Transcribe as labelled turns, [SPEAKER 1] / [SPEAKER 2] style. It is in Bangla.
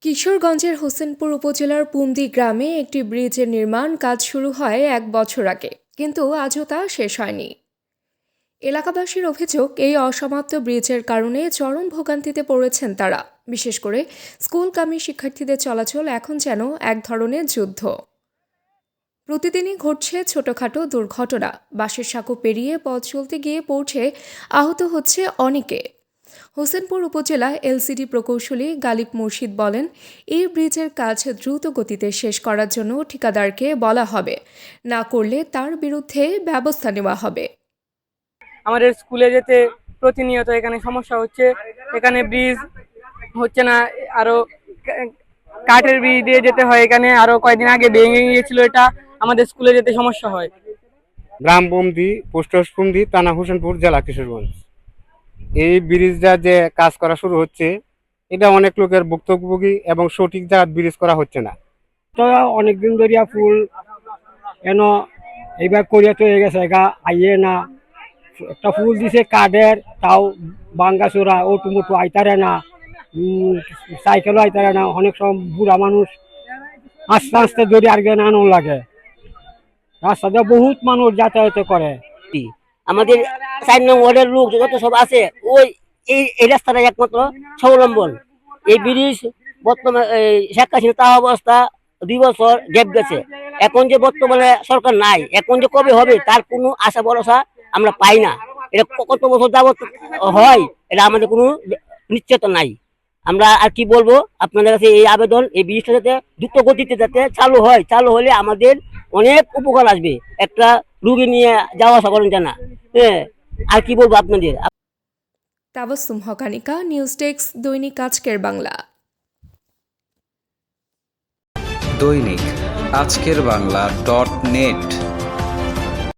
[SPEAKER 1] কিশোরগঞ্জের হোসেনপুর উপজেলার পুন্দি গ্রামে একটি ব্রিজের নির্মাণ কাজ শুরু হয় 1 বছর আগে, কিন্তু আজও তা শেষ হয়নি। এলাকাবাসীর অভিযোগ, এই অসমাপ্ত ব্রিজের কারণে চরম ভোগান্তিতে পড়েছেন তারা। বিশেষ করে স্কুলগামী শিক্ষার্থীদের চলাচল এখন যেন এক ধরনের যুদ্ধ। প্রতিদিনই ঘটছে ছোটখাটো দুর্ঘটনা। বাঁশের সাঁকো পেরিয়ে পথ চলতে গিয়ে পৌঁছে আহত হচ্ছে অনেকে। হোসেনপুর উপজেলা এলসিডি প্রকৌশলী গালিব মুর্শিদ বলেন, এই ব্রিজের কাজ দ্রুত গতিতে শেষ করার জন্য ঠিকাদারকে বলা হবে, না করলে তার বিরুদ্ধে ব্যবস্থা নেওয়া হবে।
[SPEAKER 2] আমাদের স্কুলে যেতে প্রতিনিয়ত এখানে সমস্যা হচ্ছে, এখানে ব্রিজ হচ্ছে না, আরো কাঠের ব্রিজ দিয়ে যেতে হয়। এখানে আরো কয়েকদিন আগে ভেঙে গিয়েছিল, এটা আমাদের স্কুলে যেতে সমস্যা হয়।
[SPEAKER 3] গ্রাম বন্দি, পোস্ট হাউস বন্দি, থানা হোসেনপুর, জেলা কিশোরগঞ্জ। এই ব্রিজটা যে কাজ করা শুরু হচ্ছে, এটা অনেক লোকের ভুক্তভোগী এবং সঠিক জায়গায় ব্রিজ করা হচ্ছে না।
[SPEAKER 4] তো অনেকদিন ধরিয়া ফুল এন এইবার করিয়া তো হয়ে গেছে, আইয়ে না একটা ফুল দিছে কাঠের, তাও বাঙ্গাচোরা ওটুমুটু আইতারে না, সাইকেলও আইতারে না। অনেক সময় বুড়া মানুষ আস্তে আস্তে ধরে আর গে আনো লাগে। রাস্তাতে বহুত মানুষ যাতায়াত করে।
[SPEAKER 5] আমাদের 4 নং ওয়ার্ডের লোক যত সব আছে, ওই এই রাস্তাটা একমাত্র স্বাবলম্বন। এই ব্রিজ বর্তমানে শেখ হাসিনা তা অবস্থা 2 বছর গ্যাপ গেছে। এখন যে বর্তমানে সরকার নাই, এখন যে কবে হবে তার কোনো আশা ভরসা আমরা পাই না। এটা কত বছর যাবত হয় এটা আমাদের কোনো নিশ্চয়তা নাই। আমরা আর কি বলবো আপনাদের কাছে, এই আবেদন, এই ব্রিজটা যাতে দ্রুত গতিতে যাতে চালু হয়। চালু হলে আমাদের অনেক উপকার আসবে, একটা রুগী নিয়ে যাওয়া আসা করেন জানা। হ্যাঁ, আর কি বলবো আপনাদের।
[SPEAKER 1] তাবাসসুম হকানিকা, নিউজ ডেস্ক, দৈনিক আজকের বাংলা।
[SPEAKER 6] দৈনিক আজকের বাংলা .net